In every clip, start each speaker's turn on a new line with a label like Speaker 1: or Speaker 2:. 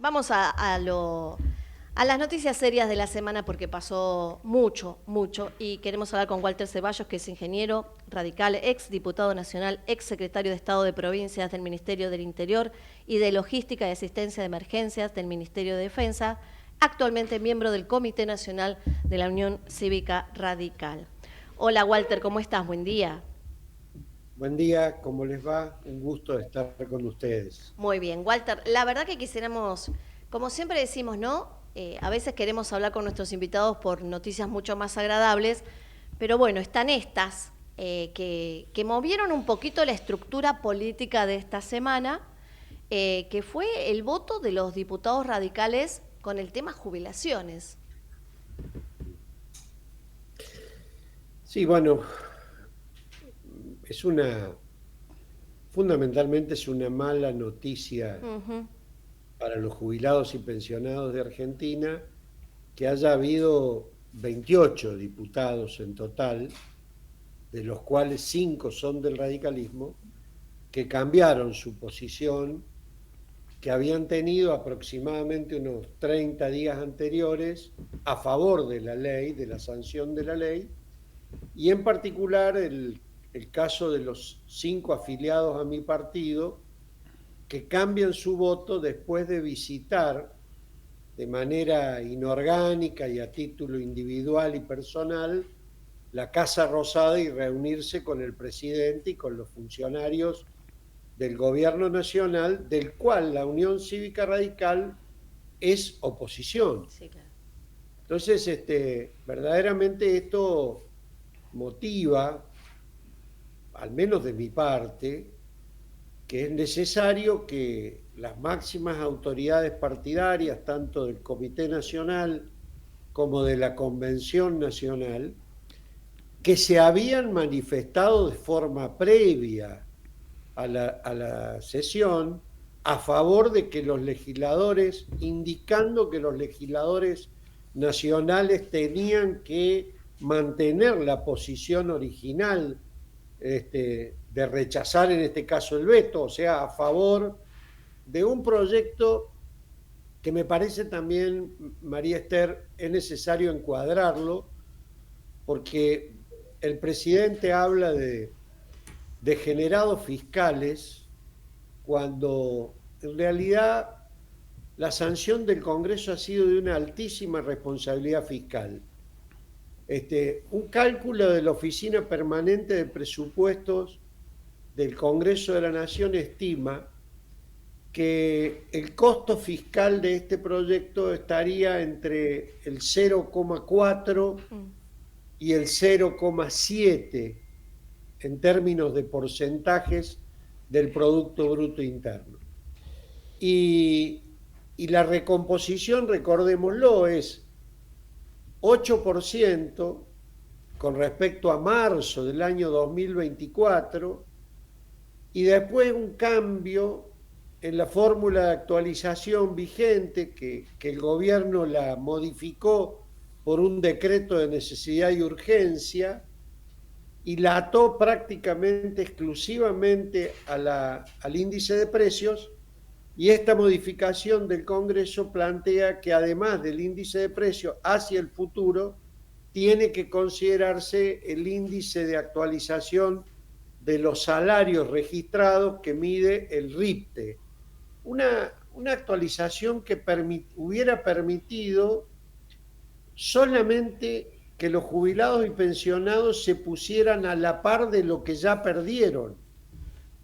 Speaker 1: Vamos a las noticias serias de la semana porque pasó mucho, y queremos hablar con Walter Ceballos, que es ingeniero radical, ex diputado nacional, ex secretario de Estado de Provincias del Ministerio del Interior y de Logística y Asistencia de Emergencias del Ministerio de Defensa, actualmente miembro del Comité Nacional de la Unión Cívica Radical. Hola Walter, ¿cómo estás? Buen día.
Speaker 2: Buen día, ¿cómo les va? Un gusto estar con ustedes.
Speaker 1: Muy bien, Walter, la verdad que quisiéramos, como siempre decimos, ¿no? A veces queremos hablar con nuestros invitados por noticias mucho más agradables, pero bueno, están estas que movieron un poquito la estructura política de esta semana, que fue el voto de los diputados radicales con el tema jubilaciones.
Speaker 2: Sí, bueno, es fundamentalmente es una mala noticia
Speaker 1: Ujú.
Speaker 2: para los jubilados y pensionados de Argentina que haya habido 28 diputados en total, de los cuales 5 son del radicalismo, que cambiaron su posición, que habían tenido aproximadamente unos 30 días anteriores a favor de la ley, de la sanción de la ley, y en particular el caso de los 5 afiliados a mi partido que cambian su voto después de visitar de manera inorgánica y a título individual y personal la Casa Rosada y reunirse con el presidente y con los funcionarios del gobierno nacional, del cual la Unión Cívica Radical es oposición.
Speaker 1: Sí, claro.
Speaker 2: Entonces, verdaderamente esto motiva, al menos de mi parte, que es necesario que las máximas autoridades partidarias, tanto del Comité Nacional como de la Convención Nacional, que se habían manifestado de forma previa a la sesión a favor de que los legisladores, indicando que los legisladores nacionales tenían que mantener la posición original de rechazar en este caso el veto, o sea, a favor de un proyecto que me parece también, María Esther, es necesario encuadrarlo, porque el presidente habla de degenerados fiscales cuando en realidad la sanción del Congreso ha sido de una altísima responsabilidad fiscal. Un cálculo de la Oficina Permanente de Presupuestos del Congreso de la Nación estima que el costo fiscal de este proyecto estaría entre el 0,4
Speaker 1: Mm.
Speaker 2: y el 0,7 en términos de porcentajes del Producto Bruto Interno. Y, y la recomposición, recordémoslo, es 8% con respecto a marzo del año 2024 y después un cambio en la fórmula de actualización vigente que el gobierno la modificó por un decreto de necesidad y urgencia y la ató prácticamente exclusivamente al índice de precios, y esta modificación del Congreso plantea que además del índice de precios hacia el futuro, tiene que considerarse el índice de actualización de los salarios registrados que mide el RIPTE. Una actualización que hubiera permitido solamente que los jubilados y pensionados se pusieran a la par de lo que ya perdieron,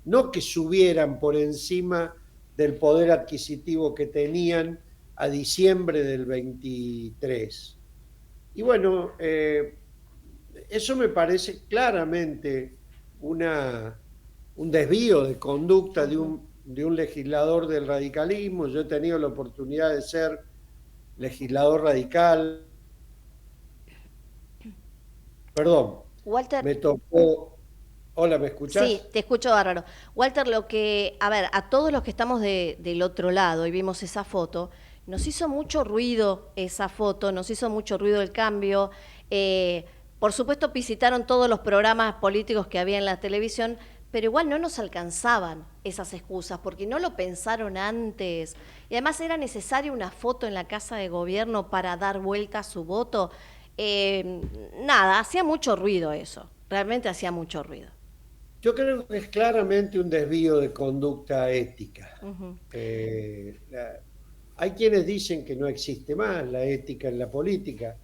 Speaker 2: no que subieran por encima del poder adquisitivo que tenían a diciembre del 23. Y bueno, eso me parece claramente un desvío de conducta
Speaker 1: Ujú.
Speaker 2: de un legislador del radicalismo. Yo he tenido la oportunidad de ser legislador radical. Perdón,
Speaker 1: Walter,
Speaker 2: me tocó. Hola, ¿me
Speaker 1: sí,
Speaker 2: escuchás?
Speaker 1: te escucho bárbaro. Walter, a ver, a todos los que estamos del otro lado y vimos esa foto, nos hizo mucho ruido esa foto, nos hizo mucho ruido el cambio. Por supuesto, visitaron todos los programas políticos que había en la televisión, Pero igual no nos alcanzaban esas excusas, porque no lo pensaron antes. Y además era necesaria una foto en la Casa de Gobierno para dar vuelta a su voto. Eh, Nada, hacía mucho ruido eso. Realmente hacía mucho ruido.
Speaker 2: Yo creo que es claramente un desvío de conducta ética.
Speaker 1: Ujú.
Speaker 2: Hay quienes dicen que no existe más la ética en la política.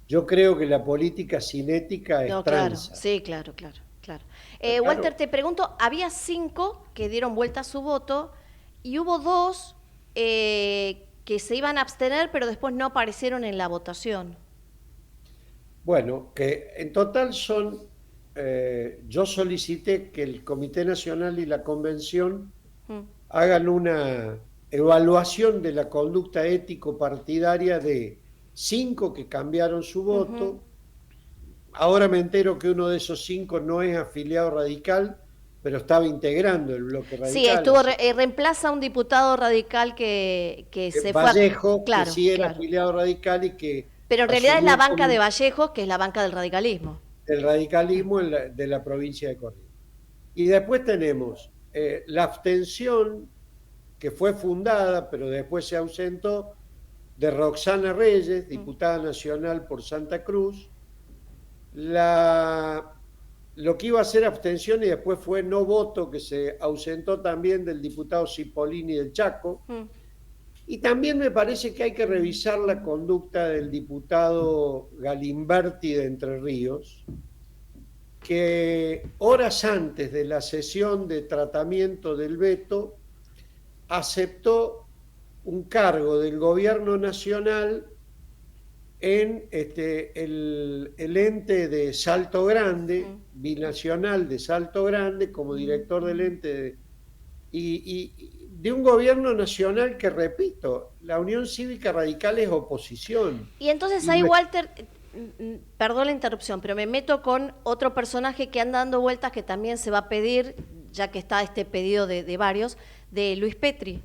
Speaker 2: Yo creo que la política sin ética es
Speaker 1: No, claro,
Speaker 2: tranza.
Speaker 1: sí, claro, claro, claro.
Speaker 2: ¿Está
Speaker 1: Walter,
Speaker 2: claro?
Speaker 1: te pregunto, había 5 que dieron vuelta a su voto y hubo 2 que se iban a abstener, pero después no aparecieron en la votación.
Speaker 2: Bueno, que en total son, yo solicité que el Comité Nacional y la Convención
Speaker 1: Mm,
Speaker 2: hagan una evaluación de la conducta ético-partidaria de 5 que cambiaron su
Speaker 1: ujú.
Speaker 2: voto. Ahora me entero que uno de esos 5 no es afiliado radical, pero estaba integrando el bloque
Speaker 1: Sí,
Speaker 2: radical, así
Speaker 1: reemplaza a un diputado radical que
Speaker 2: que
Speaker 1: se fue a...
Speaker 2: Vallejo, que
Speaker 1: Claro,
Speaker 2: sí era
Speaker 1: claro.
Speaker 2: afiliado radical y que
Speaker 1: Pero en realidad es la
Speaker 2: asumió
Speaker 1: banca de Vallejo, que es la banca del radicalismo.
Speaker 2: el radicalismo de la provincia de Corrientes. Y después tenemos la abstención, que fue fundada, pero después se ausentó, de Roxana Reyes,
Speaker 1: Mm,
Speaker 2: diputada nacional por Santa Cruz. La, lo que iba a ser abstención y después fue no voto, que se ausentó también del diputado Cipollini del Chaco.
Speaker 1: mm,
Speaker 2: Y también me parece que hay que revisar la conducta del diputado Galimberti de Entre Ríos, que horas antes de la sesión de tratamiento del veto aceptó un cargo del gobierno nacional en el ente de Salto Grande,
Speaker 1: mm.
Speaker 2: binacional de Salto Grande, como director del ente y de un gobierno nacional que, repito, la Unión Cívica Radical es oposición.
Speaker 1: Y entonces
Speaker 2: Y
Speaker 1: ahí,
Speaker 2: no es,
Speaker 1: Walter, perdón la interrupción, pero me meto con otro personaje que anda dando vueltas que también se va a pedir, ya que está este pedido de varios, de Luis Petri.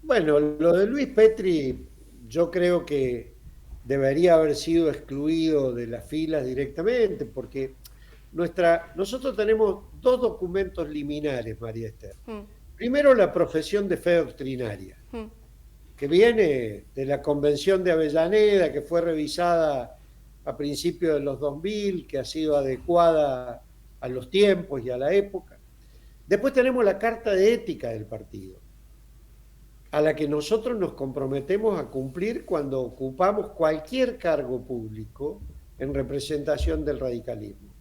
Speaker 2: bueno, lo de Luis Petri, yo creo que debería haber sido excluido de las filas directamente, porque nosotros tenemos 2 documentos liminares, María Esther.
Speaker 1: Mm,
Speaker 2: Primero, la profesión de fe doctrinaria,
Speaker 1: mm,
Speaker 2: que viene de la Convención de Avellaneda, que fue revisada a principios de los 2000, que ha sido adecuada a los tiempos y a la época. Después tenemos la Carta de Ética del partido, a la que nosotros nos comprometemos a cumplir cuando ocupamos cualquier cargo público en representación del radicalismo.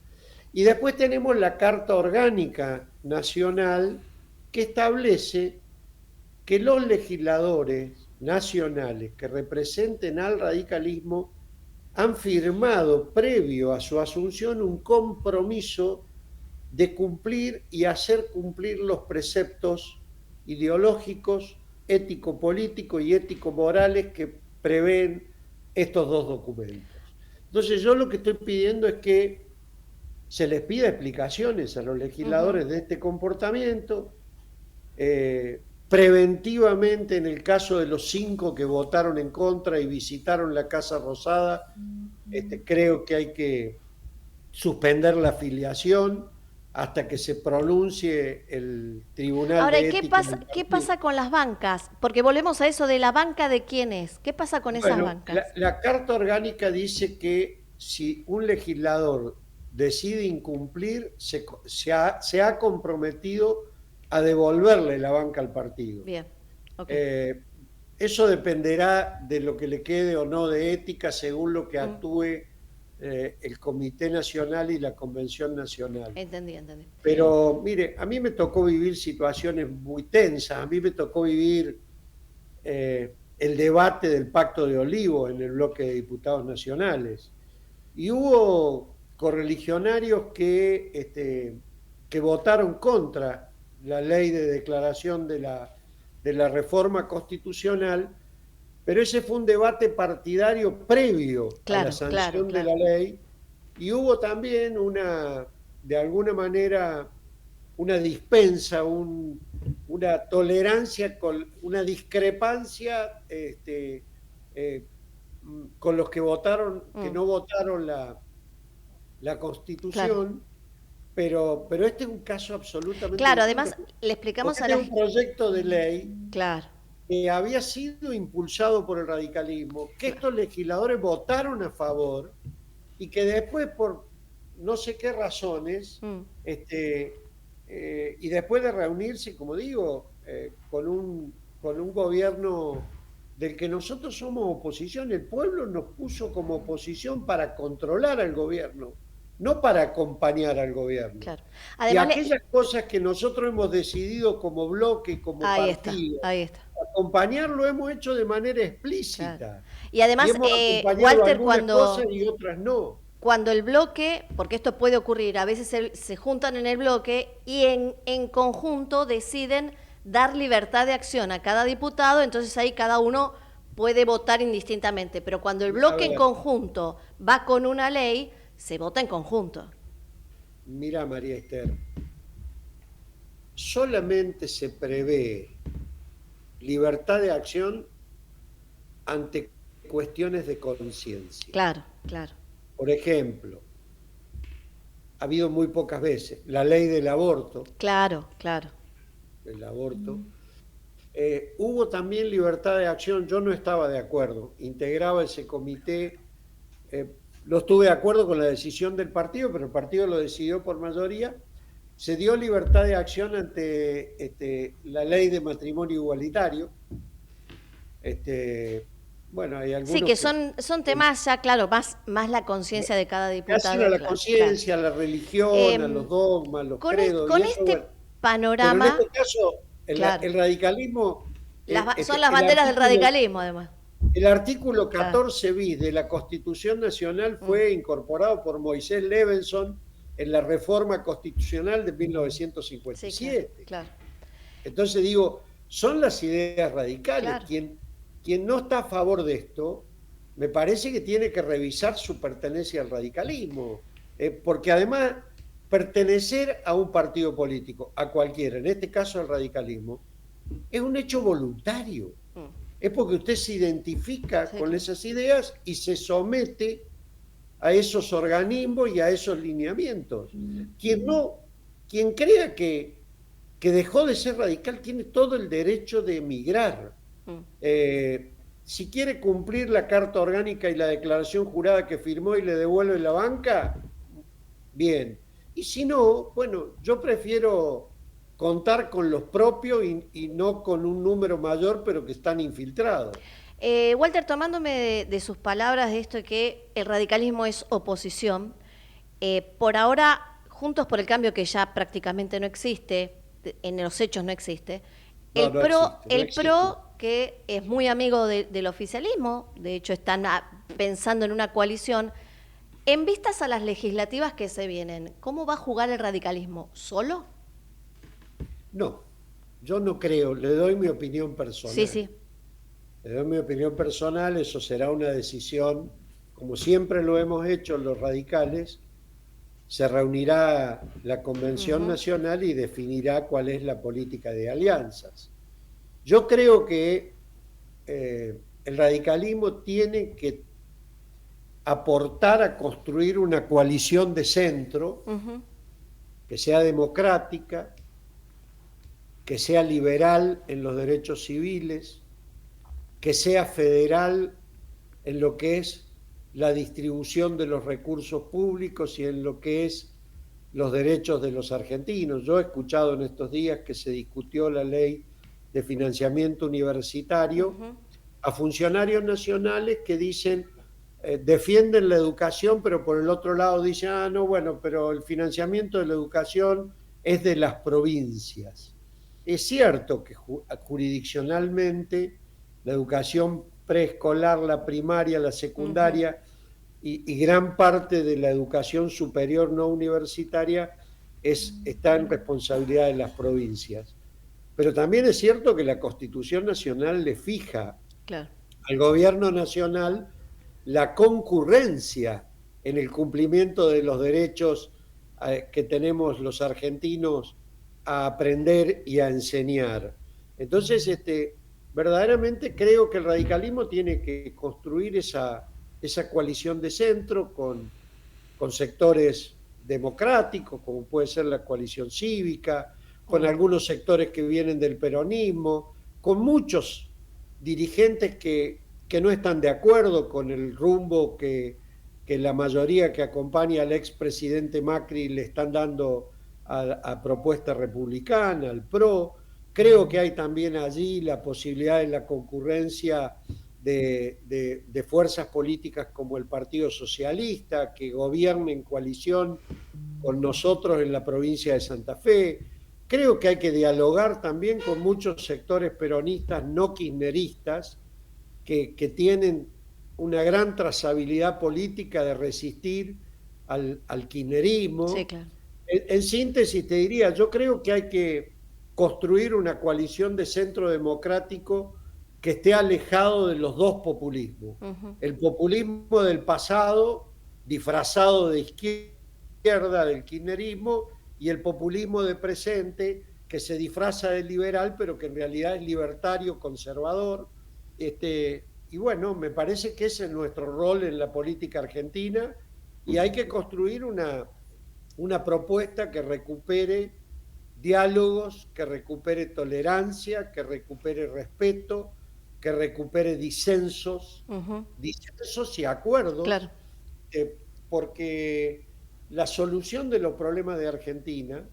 Speaker 2: Y después tenemos la Carta Orgánica Nacional, que establece que los legisladores nacionales que representen al radicalismo han firmado previo a su asunción un compromiso de cumplir y hacer cumplir los preceptos ideológicos, ético-políticos y ético-morales que prevén estos 2 documentos. Entonces yo lo que estoy pidiendo es que se les pida explicaciones a los
Speaker 1: ujú.
Speaker 2: legisladores de este comportamiento, preventivamente en el caso de los 5 que votaron en contra y visitaron la Casa Rosada. Creo que hay que suspender la afiliación hasta que se pronuncie el Tribunal
Speaker 1: Ahora,
Speaker 2: de
Speaker 1: ¿y
Speaker 2: Ética del
Speaker 1: qué
Speaker 2: partido.
Speaker 1: pasa con las bancas? Porque volvemos a eso de la banca de quién es. ¿Qué pasa con esas
Speaker 2: Bueno,
Speaker 1: bancas?
Speaker 2: la Carta Orgánica dice que si un legislador decide incumplir, se ha comprometido a devolverle la banca al partido.
Speaker 1: Bien, ok.
Speaker 2: Eh, Eso dependerá de lo que le quede o no de ética según lo que
Speaker 1: Mm,
Speaker 2: actúe el Comité Nacional y la Convención Nacional.
Speaker 1: entendí, entendí.
Speaker 2: Pero mire, a mí me tocó vivir situaciones muy tensas, a mí me tocó vivir el debate del Pacto de Olivos en el bloque de diputados nacionales. Y hubo correligionarios que votaron contra la ley de declaración de la reforma constitucional, pero ese fue un debate partidario previo a la
Speaker 1: Claro, claro,
Speaker 2: sanción de
Speaker 1: claro.
Speaker 2: la ley y hubo también de alguna manera, una dispensa, una tolerancia, una discrepancia eh, con los que votaron, que
Speaker 1: Mm,
Speaker 2: no votaron la
Speaker 1: claro.
Speaker 2: Constitución, pero este es un caso absolutamente
Speaker 1: Claro,
Speaker 2: distinto,
Speaker 1: además le explicamos
Speaker 2: porque
Speaker 1: a
Speaker 2: este
Speaker 1: la...
Speaker 2: es un proyecto de ley
Speaker 1: Claro,
Speaker 2: que había sido impulsado por el radicalismo, que
Speaker 1: claro.
Speaker 2: estos legisladores votaron a favor y que después por no sé qué razones,
Speaker 1: Mm,
Speaker 2: y después de reunirse, como digo, con un gobierno del que nosotros somos oposición, el pueblo nos puso como oposición para controlar al gobierno, no para acompañar al gobierno.
Speaker 1: claro.
Speaker 2: Y
Speaker 1: Además,
Speaker 2: aquellas cosas que nosotros hemos decidido como bloque, como
Speaker 1: ahí está,
Speaker 2: partido,
Speaker 1: ahí está.
Speaker 2: acompañar lo hemos hecho de manera
Speaker 1: Claro.
Speaker 2: explícita.
Speaker 1: Y
Speaker 2: Y
Speaker 1: además,
Speaker 2: hemos acompañado
Speaker 1: Walter,
Speaker 2: algunas cosas y otras no.
Speaker 1: cuando el bloque, porque esto puede ocurrir, a veces se juntan en el bloque y en conjunto deciden dar libertad de acción a cada diputado, entonces ahí cada uno puede votar indistintamente. Pero cuando el
Speaker 2: A
Speaker 1: bloque en
Speaker 2: ver,
Speaker 1: conjunto va con una ley, se vota en conjunto.
Speaker 2: mira María Esther, solamente se prevé libertad de acción ante cuestiones de conciencia.
Speaker 1: Claro, claro.
Speaker 2: Por ejemplo, ha habido muy pocas veces la ley
Speaker 1: Claro, claro.
Speaker 2: del aborto. Hubo también libertad de acción, yo no estaba de acuerdo, integraba ese comité, no estuve de acuerdo con la decisión del partido, pero el partido lo decidió por mayoría. Se dio libertad de acción ante la ley de matrimonio igualitario. Bueno, hay
Speaker 1: Sí,
Speaker 2: algunos
Speaker 1: que
Speaker 2: que
Speaker 1: son temas ya, claro, más la conciencia de cada
Speaker 2: hacen a
Speaker 1: diputado,
Speaker 2: la
Speaker 1: claro, claro.
Speaker 2: conciencia, a la religión, a los
Speaker 1: Em,
Speaker 2: dogmas, los credos, y
Speaker 1: con
Speaker 2: eso, bueno.
Speaker 1: este
Speaker 2: Pero en este
Speaker 1: panorama,
Speaker 2: caso,
Speaker 1: claro,
Speaker 2: el radicalismo,
Speaker 1: son las banderas del radicalismo, además.
Speaker 2: el artículo
Speaker 1: Claro.
Speaker 2: 14 bis de la Constitución Nacional
Speaker 1: Mm,
Speaker 2: fue incorporado por Moisés Levenson en la reforma constitucional de
Speaker 1: sí, claro,
Speaker 2: 1957.
Speaker 1: claro,
Speaker 2: Entonces digo, son las ideas radicales.
Speaker 1: claro.
Speaker 2: Quien no está a favor de esto, me parece que tiene que revisar su pertenencia al radicalismo. Porque además, pertenecer a un partido político, a cualquiera, en este caso al radicalismo, es un hecho voluntario.
Speaker 1: Mm,
Speaker 2: Es porque usted se identifica
Speaker 1: sí,
Speaker 2: con
Speaker 1: claro.
Speaker 2: esas ideas y se somete a esos organismos y a esos lineamientos. Quien no, quien crea que dejó de ser radical tiene todo el derecho de emigrar.
Speaker 1: Mm.
Speaker 2: Si quiere cumplir la carta orgánica y la declaración jurada que firmó y le devuelve la banca, bien. Y si no, bueno, yo prefiero contar con los propios y no con un número mayor, pero que están infiltrados.
Speaker 1: Walter, tomándome de sus palabras de esto de que el radicalismo es oposición, por ahora, Juntos por el Cambio, que ya prácticamente no existe, en los hechos no existe,
Speaker 2: No, no existe, no
Speaker 1: el
Speaker 2: existe.
Speaker 1: PRO, que es muy amigo del oficialismo, de hecho están pensando en una coalición, en vistas a las legislativas que se vienen, ¿cómo va a jugar el radicalismo? ¿Solo?
Speaker 2: No, yo no creo, le doy mi opinión
Speaker 1: Sí,
Speaker 2: personal.
Speaker 1: sí.
Speaker 2: Le doy mi opinión personal, eso será una decisión, como siempre lo hemos hecho los radicales, se reunirá la Convención
Speaker 1: Ujú.
Speaker 2: Nacional y definirá cuál es la política de alianzas. Yo creo que el radicalismo tiene que aportar a construir una coalición de centro
Speaker 1: Ujú.
Speaker 2: que sea democrática, que sea liberal en los derechos civiles, que sea federal en lo que es la distribución de los recursos públicos y en lo que es los derechos de los argentinos. Yo he escuchado en estos días que se discutió la ley de financiamiento universitario
Speaker 1: Ujú.
Speaker 2: a funcionarios nacionales que dicen, defienden la educación, pero por el otro lado dicen, ah, no, bueno, pero el financiamiento de la educación es de las provincias. Es cierto que jurisdiccionalmente la educación preescolar, la primaria, la
Speaker 1: Ujú.
Speaker 2: secundaria y gran parte de la educación superior no universitaria está en responsabilidad de las provincias. Pero también es cierto que la Constitución Nacional le fija
Speaker 1: Claro.
Speaker 2: al gobierno nacional la concurrencia en el cumplimiento de los derechos que tenemos los argentinos a aprender y a enseñar. Entonces, verdaderamente creo que el radicalismo tiene que construir esa coalición de centro con sectores democráticos, como puede ser la coalición cívica, con algunos sectores que vienen del peronismo, con muchos dirigentes que no están de acuerdo con el rumbo que la mayoría que acompaña al expresidente Macri le están dando a propuesta republicana, al PRO. Creo que hay también allí la posibilidad de la concurrencia de fuerzas políticas como el Partido Socialista, que gobierna en coalición con nosotros en la provincia de Santa Fe. Creo que hay que dialogar también con muchos sectores peronistas no kirchneristas que tienen una gran trazabilidad política de resistir al kirchnerismo.
Speaker 1: Sí, claro.
Speaker 2: En síntesis te diría, yo creo que hay que construir una coalición de centro democrático que esté alejado de los dos populismos. El populismo del pasado, disfrazado de izquierda, del kirchnerismo, y el populismo de presente, que se disfraza de liberal, pero que en realidad es libertario, conservador. Y bueno, me parece que ese es nuestro rol en la política argentina, y hay que construir una propuesta que recupere diálogos, que recupere tolerancia, que recupere respeto, que recupere disensos, disensos y acuerdos,
Speaker 1: Claro.
Speaker 2: porque la solución de los problemas de Argentina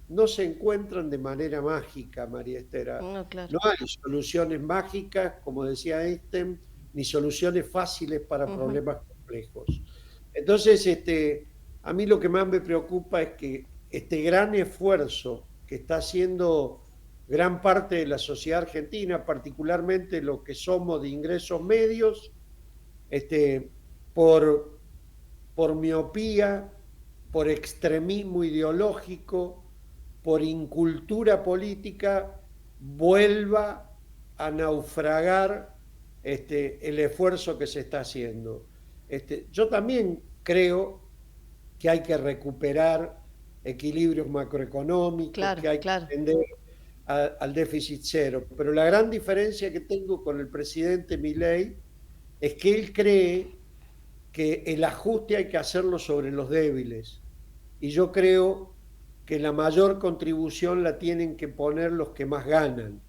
Speaker 2: no se encuentran de manera mágica, María Esther.
Speaker 1: No, claro.
Speaker 2: No hay soluciones mágicas, como decía Einstein, ni soluciones fáciles para problemas complejos. Entonces, a mí lo que más me preocupa es que este gran esfuerzo que está haciendo gran parte de la sociedad argentina, particularmente los que somos de ingresos medios, por miopía, por extremismo ideológico, por incultura política, vuelva a naufragar el esfuerzo que se está haciendo. Yo también creo que hay que recuperar equilibrios macroeconómicos,
Speaker 1: Claro,
Speaker 2: que hay
Speaker 1: claro.
Speaker 2: que atender al déficit cero. Pero la gran diferencia que tengo con el presidente Milei es que él cree que el ajuste hay que hacerlo sobre los débiles. Y yo creo que la mayor contribución la tienen que poner los que más ganan.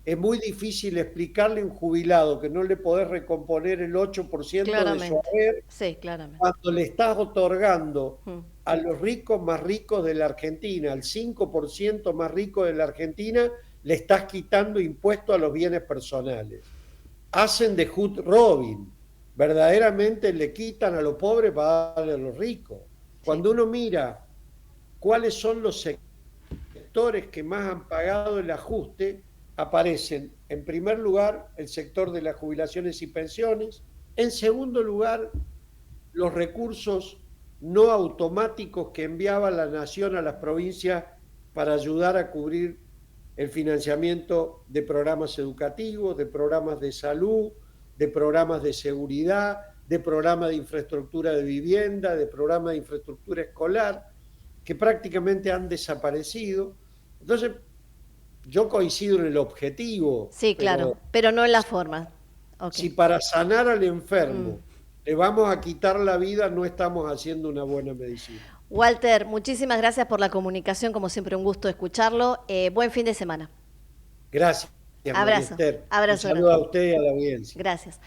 Speaker 2: Es muy difícil explicarle a un jubilado que no le podés recomponer el 8% de su haber,
Speaker 1: sí, claramente,
Speaker 2: cuando le estás otorgando a los ricos más ricos de la Argentina, al 5% más rico de la Argentina, le estás quitando impuestos a los bienes personales. Hacen de Hood Robin, verdaderamente le quitan a los pobres para darle a los ricos. Cuando uno mira cuáles son los sectores que más han pagado el ajuste, aparecen en primer lugar el sector de las jubilaciones y pensiones, en segundo lugar los recursos no automáticos que enviaba la nación a las provincias para ayudar a cubrir el financiamiento de programas educativos, de programas de salud, de programas de seguridad, de programas de infraestructura de vivienda, de programas de infraestructura escolar, que prácticamente han desaparecido. Entonces, yo coincido en el objetivo.
Speaker 1: Sí, claro, pero no en la forma.
Speaker 2: Si para sanar al enfermo le vamos a quitar la vida, no estamos haciendo una buena medicina.
Speaker 1: Walter, muchísimas gracias por la comunicación, como siempre un gusto escucharlo. Buen fin de semana.
Speaker 2: Gracias.
Speaker 1: Abrazo.
Speaker 2: Un saludo a usted y a la audiencia.
Speaker 1: Gracias.